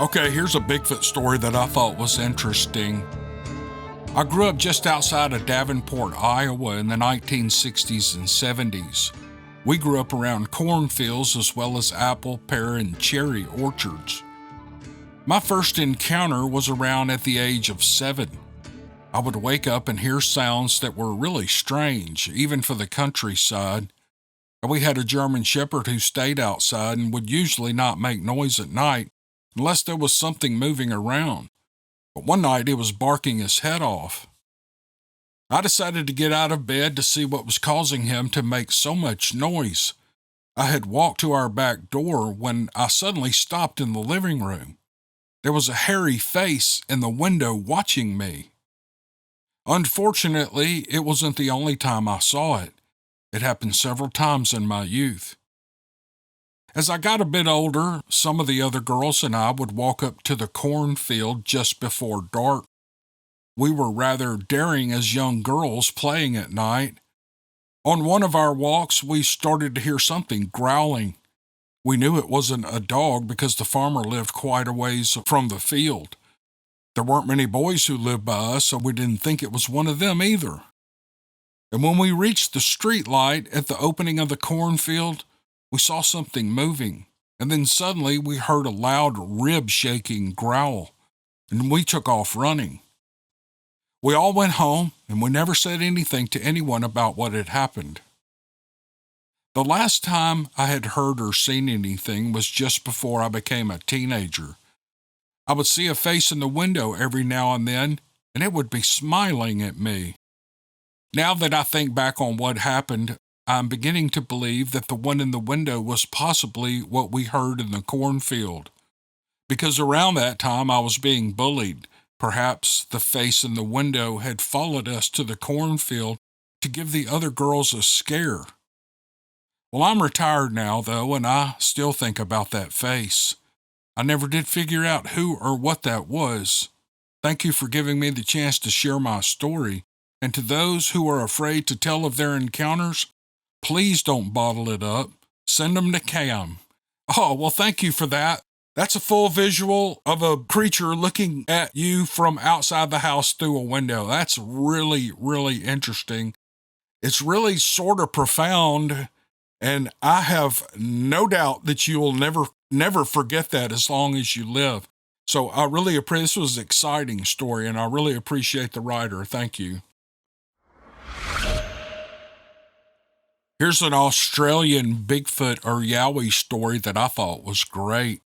Okay, here's a Bigfoot story that I thought was interesting. I grew up just outside of Davenport, Iowa in the 1960s and 70s. We grew up around cornfields as well as apple, pear, and cherry orchards. My first encounter was around at the age of 7. I would wake up and hear sounds that were really strange, even for the countryside. We had a German Shepherd who stayed outside and would usually not make noise at night unless there was something moving around. But one night he was barking his head off. I decided to get out of bed to see what was causing him to make so much noise. I had walked to our back door when I suddenly stopped in the living room. There was a hairy face in the window watching me. Unfortunately, it wasn't the only time I saw it. It happened several times in my youth. As I got a bit older, some of the other girls and I would walk up to the cornfield just before dark. We were rather daring as young girls playing at night. On one of our walks, we started to hear something growling. We knew it wasn't a dog because the farmer lived quite a ways from the field. There weren't many boys who lived by us, so we didn't think it was one of them either. And when we reached the street light at the opening of the cornfield, we saw something moving, and then suddenly we heard a loud rib-shaking growl, and we took off running. We all went home, and we never said anything to anyone about what had happened. The last time I had heard or seen anything was just before I became a teenager. I would see a face in the window every now and then, and it would be smiling at me. Now that I think back on what happened, I'm beginning to believe that the one in the window was possibly what we heard in the cornfield. Because around that time I was being bullied. Perhaps the face in the window had followed us to the cornfield to give the other girls a scare. Well, I'm retired now, though, and I still think about that face. I never did figure out who or what that was. Thank you for giving me the chance to share my story. And to those who are afraid to tell of their encounters, please don't bottle it up. Send them to Cam. Oh, well, thank you for that. That's a full visual of a creature looking at you from outside the house through a window. That's really, really interesting. It's really sort of profound, and I have no doubt that you will never forget that as long as you live. So I really appreciate, this was an exciting story, and I really appreciate the writer. Thank you. Here's an Australian Bigfoot or Yowie story that I thought was great.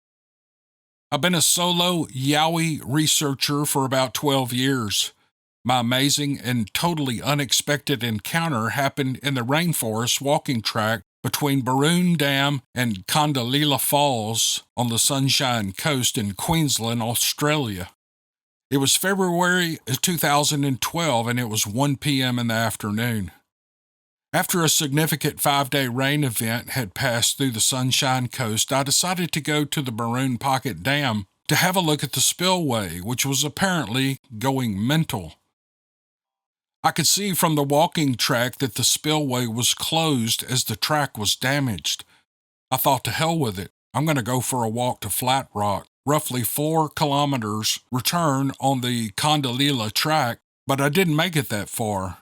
I've been a solo Yowie researcher for about 12 years. My amazing and totally unexpected encounter happened in the rainforest walking track between Baroon Dam and Condoleezza Falls on the Sunshine Coast in Queensland, Australia. It was February 2012 and it was 1 p.m. in the afternoon. After a significant 5-day rain event had passed through the Sunshine Coast, I decided to go to the Baroon Pocket Dam to have a look at the spillway, which was apparently going mental. I could see from the walking track that the spillway was closed as the track was damaged. I thought, to hell with it. I'm going to go for a walk to Flat Rock, roughly 4 kilometers return on the Condoleezza track, but I didn't make it that far.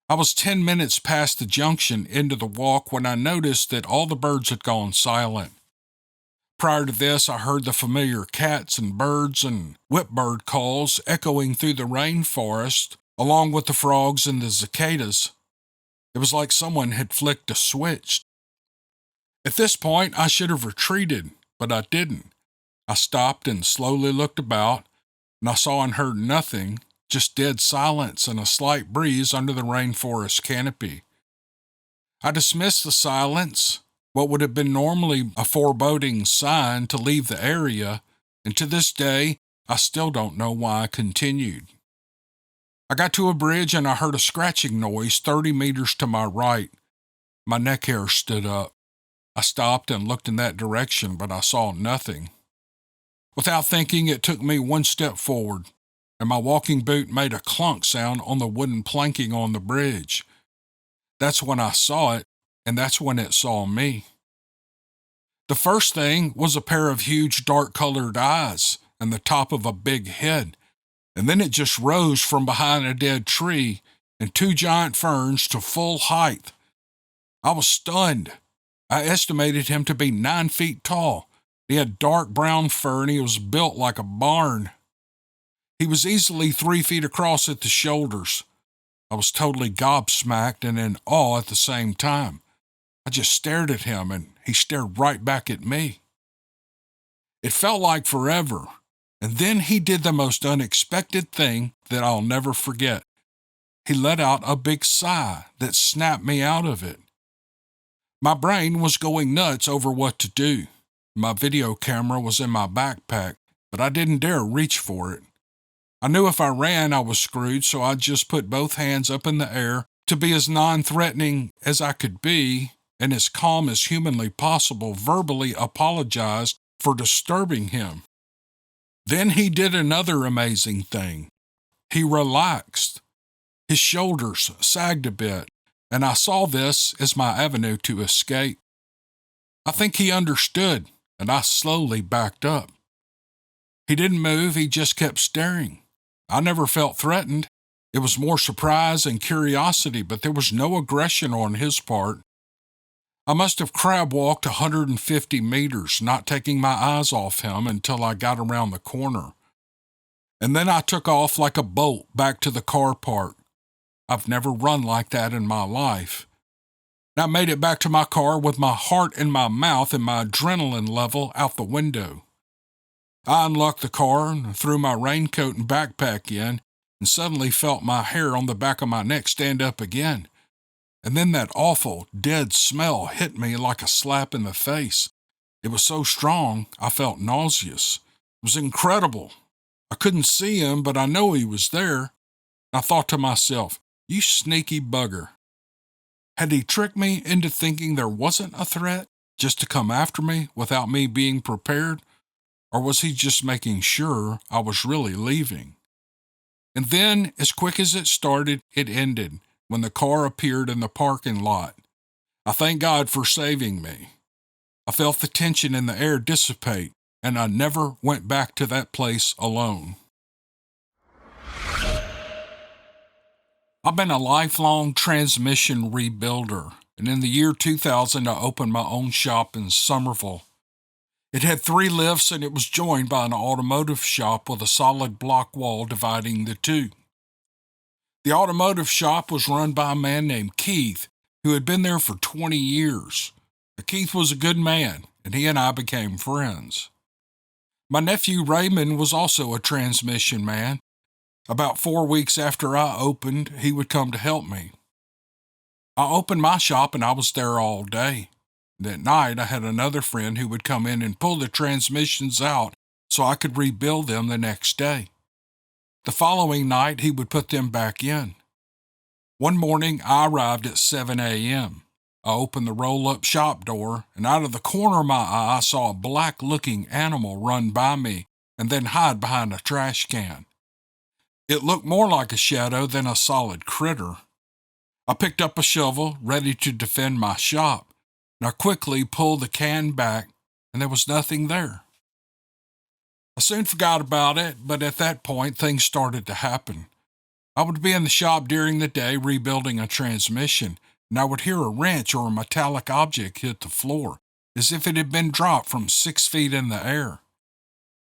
I was 10 minutes past the junction into the walk when I noticed that all the birds had gone silent. Prior to this, I heard the familiar cats and birds and whipbird calls echoing through the rainforest, along with the frogs and the cicadas. It was like someone had flicked a switch. At this point, I should have retreated, but I didn't. I stopped and slowly looked about, and I saw and heard nothing, just dead silence and a slight breeze under the rainforest canopy. I dismissed the silence, what would have been normally a foreboding sign to leave the area, and to this day, I still don't know why I continued. I got to a bridge and I heard a scratching noise 30 meters to my right. My neck hair stood up. I stopped and looked in that direction, but I saw nothing. Without thinking, it took me one step forward, and my walking boot made a clunk sound on the wooden planking on the bridge. That's when I saw it, and that's when it saw me. The first thing was a pair of huge dark-colored eyes and the top of a big head, and then it just rose from behind a dead tree and two giant ferns to full height. I was stunned. I estimated him to be 9 feet tall. He had dark brown fur and he was built like a barn. He was easily 3 feet across at the shoulders. I was totally gobsmacked and in awe at the same time. I just stared at him and he stared right back at me. It felt like forever, and then he did the most unexpected thing that I'll never forget. He let out a big sigh that snapped me out of it. My brain was going nuts over what to do. My video camera was in my backpack, but I didn't dare reach for it. I knew if I ran, I was screwed, so I just put both hands up in the air to be as non-threatening as I could be and as calm as humanly possible, verbally apologized for disturbing him. Then he did another amazing thing. He relaxed. His shoulders sagged a bit, and I saw this as my avenue to escape. I think he understood, and I slowly backed up. He didn't move, he just kept staring. I never felt threatened. It was more surprise and curiosity, but there was no aggression on his part. I must have crab walked 150 meters, not taking my eyes off him until I got around the corner. And then I took off like a bolt back to the car park. I've never run like that in my life. I made it back to my car with my heart in my mouth and my adrenaline level out the window. I unlocked the car and threw my raincoat and backpack in and suddenly felt my hair on the back of my neck stand up again. And then that awful, dead smell hit me like a slap in the face. It was so strong, I felt nauseous. It was incredible. I couldn't see him, but I know he was there. I thought to myself, you sneaky bugger. Had he tricked me into thinking there wasn't a threat, just to come after me without me being prepared? Or was he just making sure I was really leaving? And then, as quick as it started, it ended when the car appeared in the parking lot. I thank God for saving me. I felt the tension in the air dissipate, and I never went back to that place alone. I've been a lifelong transmission rebuilder, and in the year 2000 I opened my own shop in Summerville. It had 3 lifts and it was joined by an automotive shop with a solid block wall dividing the two. The automotive shop was run by a man named Keith, who had been there for 20 years. Keith was a good man, and he and I became friends. My nephew Raymond was also a transmission man. About 4 weeks after I opened, he would come to help me. I opened my shop and I was there all day. That night, I had another friend who would come in and pull the transmissions out so I could rebuild them the next day. The following night, he would put them back in. One morning, I arrived at 7 a.m. I opened the roll-up shop door, and out of the corner of my eye, I saw a black-looking animal run by me and then hide behind a trash can. It looked more like a shadow than a solid critter. I picked up a shovel, ready to defend my shop, and I quickly pulled the can back, and there was nothing there. I soon forgot about it, but at that point, things started to happen. I would be in the shop during the day rebuilding a transmission, and I would hear a wrench or a metallic object hit the floor, as if it had been dropped from 6 feet in the air.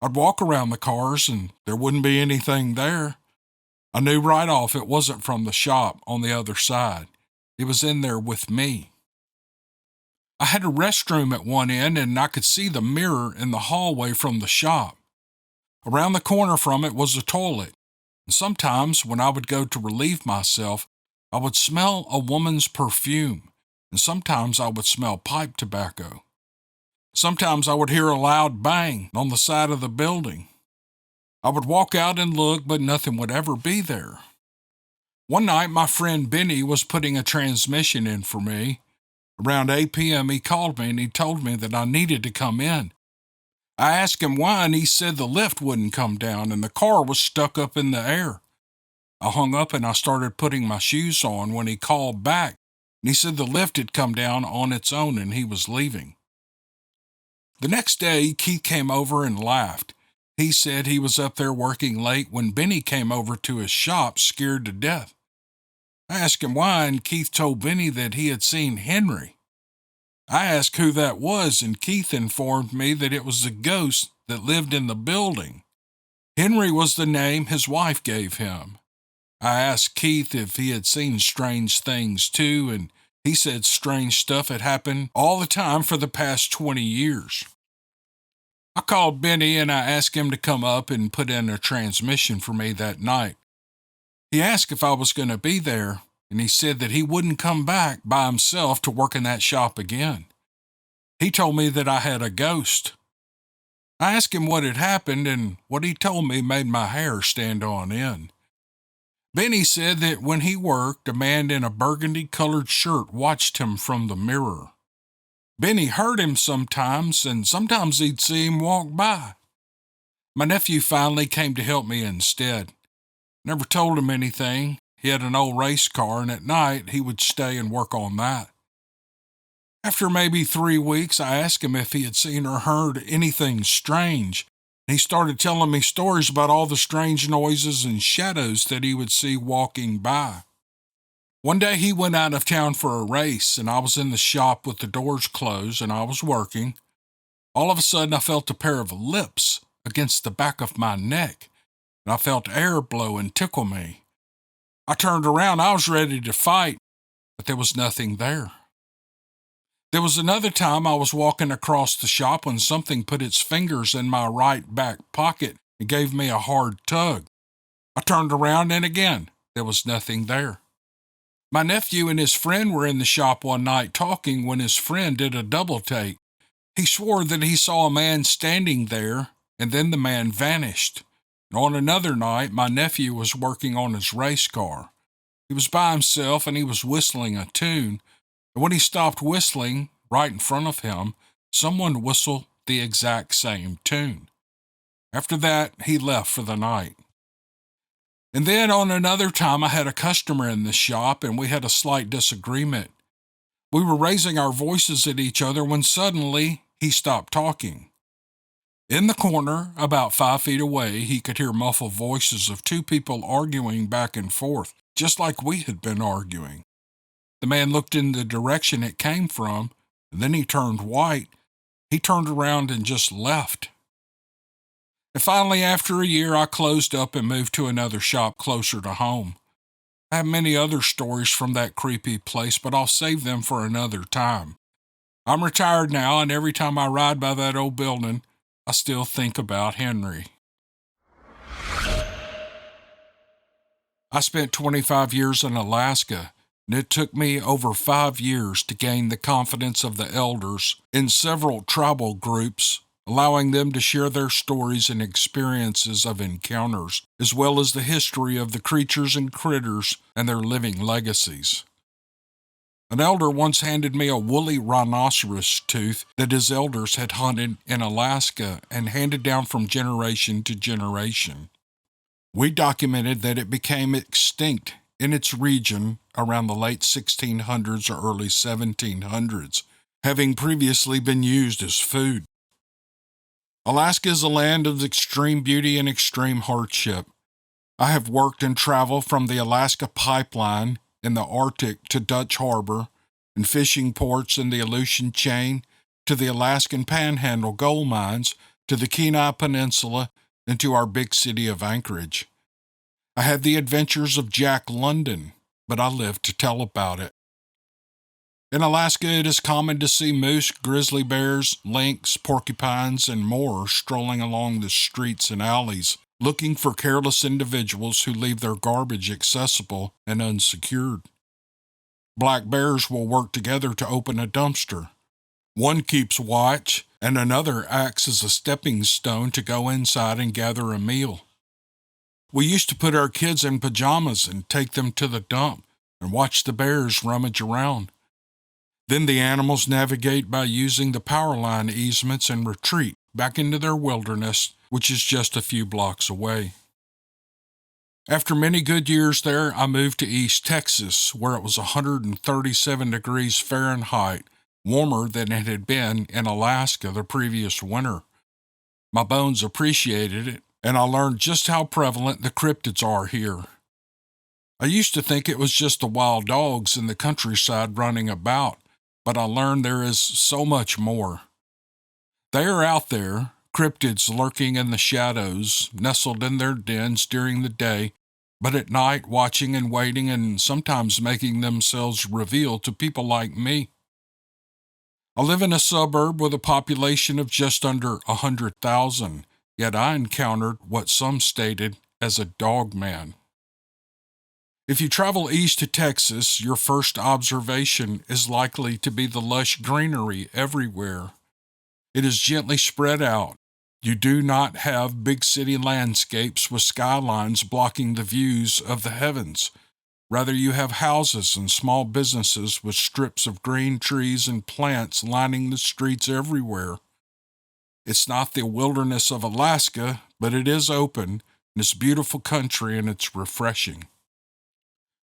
I'd walk around the cars, and there wouldn't be anything there. I knew right off it wasn't from the shop on the other side. It was in there with me. I had a restroom at one end, and I could see the mirror in the hallway from the shop. Around the corner from it was a toilet, and sometimes when I would go to relieve myself, I would smell a woman's perfume, and sometimes I would smell pipe tobacco. Sometimes I would hear a loud bang on the side of the building. I would walk out and look, but nothing would ever be there. One night, my friend Benne was putting a transmission in for me. Around 8 p.m., he called me and he told me that I needed to come in. I asked him why, and he said the lift wouldn't come down and the car was stuck up in the air. I hung up and I started putting my shoes on when he called back, and he said the lift had come down on its own and he was leaving. The next day, Keith came over and laughed. He said he was up there working late when Benne came over to his shop, scared to death. I asked him why, and Keith told Benne that he had seen Henry. I asked who that was, and Keith informed me that it was the ghost that lived in the building. Henry was the name his wife gave him. I asked Keith if he had seen strange things too, and he said strange stuff had happened all the time for the past 20 years. I called Benne and I asked him to come up and put in a transmission for me that night. He asked if I was going to be there, and he said that he wouldn't come back by himself to work in that shop again. He told me that I had a ghost. I asked him what had happened, and what he told me made my hair stand on end. Benne said that when he worked, a man in a burgundy-colored shirt watched him from the mirror. Benne heard him sometimes, and sometimes he'd see him walk by. My nephew finally came to help me instead. Never told him anything. He had an old race car, and at night he would stay and work on that. After maybe 3 weeks, I asked him if he had seen or heard anything strange. He started telling me stories about all the strange noises and shadows that he would see walking by. One day he went out of town for a race, and I was in the shop with the doors closed, and I was working. All of a sudden, I felt a pair of lips against the back of my neck, and I felt air blow and tickle me. I turned around. I was ready to fight, but there was nothing there. There was another time I was walking across the shop when something put its fingers in my right back pocket and gave me a hard tug. I turned around, and again, there was nothing there. My nephew and his friend were in the shop one night talking when his friend did a double take. He swore that he saw a man standing there, and then the man vanished. And on another night, my nephew was working on his race car. He was by himself, and he was whistling a tune. And when he stopped whistling, right in front of him, someone whistled the exact same tune. After that, he left for the night. And then on another time, I had a customer in the shop, and we had a slight disagreement. We were raising our voices at each other when suddenly he stopped talking. In the corner, about 5 feet away, he could hear muffled voices of 2 people arguing back and forth, just like we had been arguing. The man looked in the direction it came from, and then he turned white. He turned around and just left. And finally, after a year, I closed up and moved to another shop closer to home. I have many other stories from that creepy place, but I'll save them for another time. I'm retired now, and every time I ride by that old building, I still think about Henry. I spent 25 years in Alaska, and it took me over 5 years to gain the confidence of the elders in several tribal groups, allowing them to share their stories and experiences of encounters, as well as the history of the creatures and critters and their living legacies. An elder once handed me a woolly rhinoceros tooth that his elders had hunted in Alaska and handed down from generation to generation. We documented that it became extinct in its region around the late 1600s or early 1700s, having previously been used as food. Alaska is a land of extreme beauty and extreme hardship. I have worked and traveled from the Alaska Pipeline in the Arctic to Dutch Harbor and fishing ports in the Aleutian Chain to the Alaskan Panhandle gold mines to the Kenai Peninsula and to our big city of Anchorage. I had the adventures of Jack London, but I live to tell about it. In Alaska, it is common to see moose, grizzly bears, lynx, porcupines, and more strolling along the streets and alleys, looking for careless individuals who leave their garbage accessible and unsecured. Black bears will work together to open a dumpster. One keeps watch, and another acts as a stepping stone to go inside and gather a meal. We used to put our kids in pajamas and take them to the dump and watch the bears rummage around. Then the animals navigate by using the power line easements and retreat back into their wilderness, which is just a few blocks away. After many good years there, I moved to East Texas, where it was 137 degrees Fahrenheit warmer than it had been in Alaska the previous winter. My bones appreciated it, and I learned just how prevalent the cryptids are here. I used to think it was just the wild dogs in the countryside running about, but I learned there is so much more. They are out there, cryptids lurking in the shadows, nestled in their dens during the day, but at night watching and waiting and sometimes making themselves reveal to people like me. I live in a suburb with a population of just under 100,000, yet I encountered what some stated as a dogman. If you travel east to Texas, your first observation is likely to be the lush greenery everywhere. It is gently spread out. You do not have big city landscapes with skylines blocking the views of the heavens. Rather, you have houses and small businesses with strips of green trees and plants lining the streets everywhere. It's not the wilderness of Alaska, but it is open, and it's beautiful country, and it's refreshing.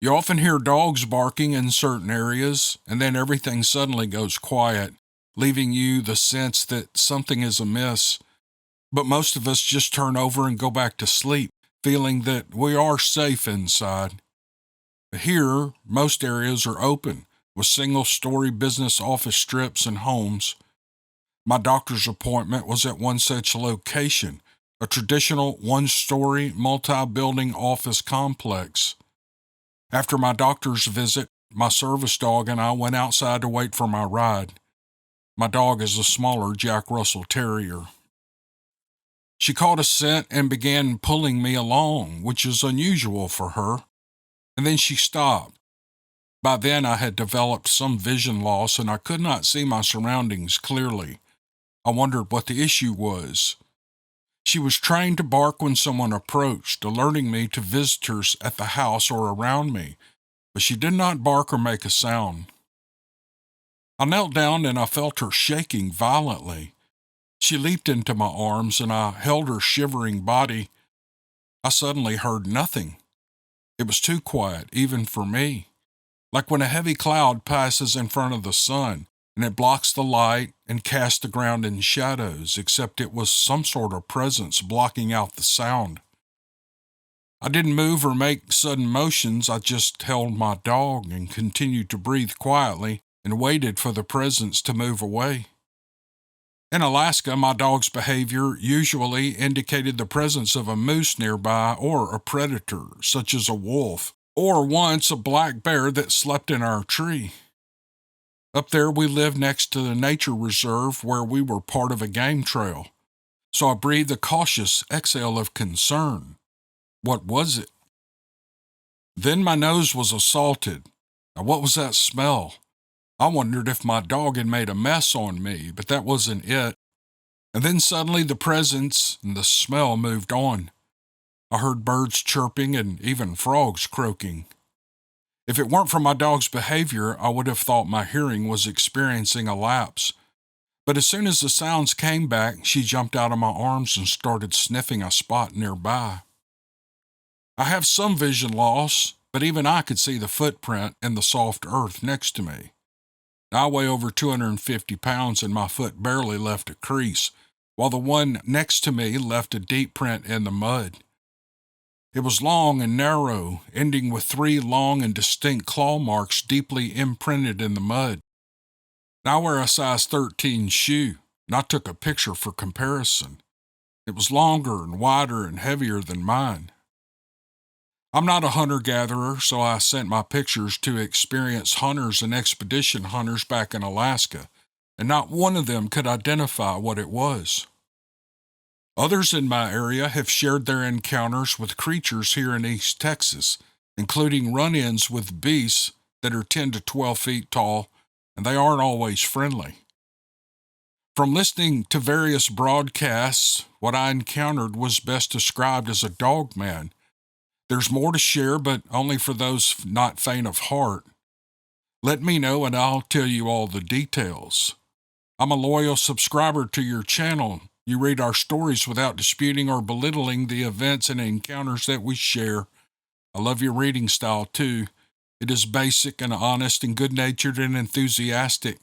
You often hear dogs barking in certain areas, and then everything suddenly goes quiet, leaving you the sense that something is amiss. But most of us just turn over and go back to sleep, feeling that we are safe inside. Here, most areas are open, with single-story business office strips and homes. My doctor's appointment was at one such location, a traditional one-story, multi-building office complex. After my doctor's visit, my service dog and I went outside to wait for my ride. My dog is a smaller Jack Russell Terrier. She caught a scent and began pulling me along, which is unusual for her, and then she stopped. By then I had developed some vision loss and I could not see my surroundings clearly. I wondered what the issue was. She was trained to bark when someone approached, alerting me to visitors at the house or around me, but she did not bark or make a sound. I knelt down and I felt her shaking violently. She leaped into my arms and I held her shivering body. I suddenly heard nothing. It was too quiet, even for me, like when a heavy cloud passes in front of the sun and it blocks the light and casts the ground in shadows, except it was some sort of presence blocking out the sound. I didn't move or make sudden motions. I just held my dog and continued to breathe quietly and waited for the presence to move away. In Alaska, my dog's behavior usually indicated the presence of a moose nearby or a predator, such as a wolf, or once a black bear that slept in our tree. Up there, we lived next to the nature reserve where we were part of a game trail, so I breathed a cautious exhale of concern. What was it? Then my nose was assaulted. Now, what was that smell? I wondered if my dog had made a mess on me, but that wasn't it. And then suddenly the presence and the smell moved on. I heard birds chirping and even frogs croaking. If it weren't for my dog's behavior, I would have thought my hearing was experiencing a lapse. But as soon as the sounds came back, she jumped out of my arms and started sniffing a spot nearby. I have some vision loss, but even I could see the footprint in the soft earth next to me. I weigh over 250 pounds and my foot barely left a crease, while the one next to me left a deep print in the mud. It was long and narrow, ending with 3 long and distinct claw marks deeply imprinted in the mud. I wear a size 13 shoe, and I took a picture for comparison. It was longer and wider and heavier than mine. I'm not a hunter-gatherer, so I sent my pictures to experienced hunters and expedition hunters back in Alaska, and not one of them could identify what it was. Others in my area have shared their encounters with creatures here in East Texas, including run-ins with beasts that are 10 to 12 feet tall, and they aren't always friendly. From listening to various broadcasts, what I encountered was best described as a dogman. There's more to share, but only for those not faint of heart. Let me know and I'll tell you all the details. I'm a loyal subscriber to your channel. You read our stories without disputing or belittling the events and encounters that we share. I love your reading style too. It is basic and honest and good-natured and enthusiastic.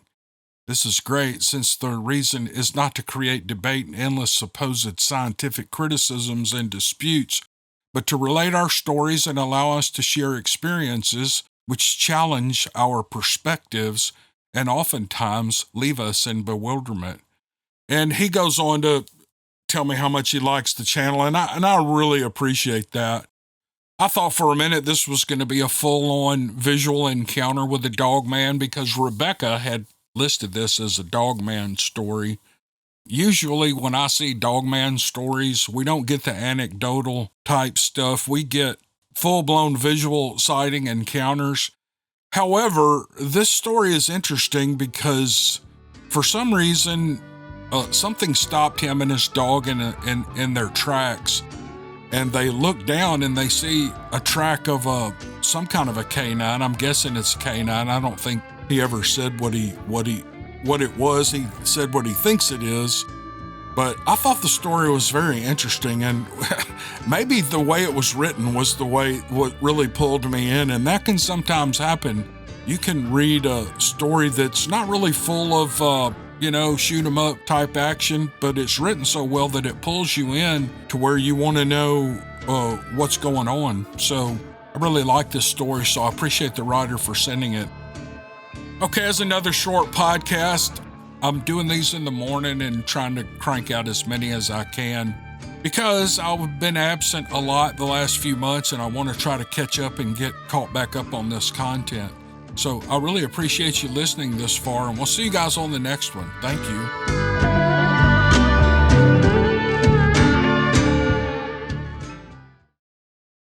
This is great since the reason is not to create debate and endless supposed scientific criticisms and disputes, but to relate our stories and allow us to share experiences which challenge our perspectives and oftentimes leave us in bewilderment. And he goes on to tell me how much he likes the channel, and I really appreciate that. I thought for a minute this was going to be a full-on visual encounter with the Dogman because Rebecca had listed this as a Dogman story. Usually when I see Dogman stories, we don't get the anecdotal type stuff. We get full-blown visual sighting encounters. However, this story is interesting because for some reason, something stopped him and his dog in their tracks. And they look down and they see a track of some kind of a canine. I'm guessing it's a canine. I don't think he ever said what it was. He said what he thinks it is. But I thought the story was very interesting, and maybe the way it was written was what really pulled me in, and that can sometimes happen. You can read a story that's not really full of shoot 'em up type action, but it's written so well that it pulls you in to where you want to know what's going on. So I really like this story, so I appreciate the writer for sending it. Okay, as another short podcast, I'm doing these in the morning and trying to crank out as many as I can because I've been absent a lot the last few months and I want to try to catch up and get caught back up on this content. So I really appreciate you listening this far, and we'll see you guys on the next one. Thank you.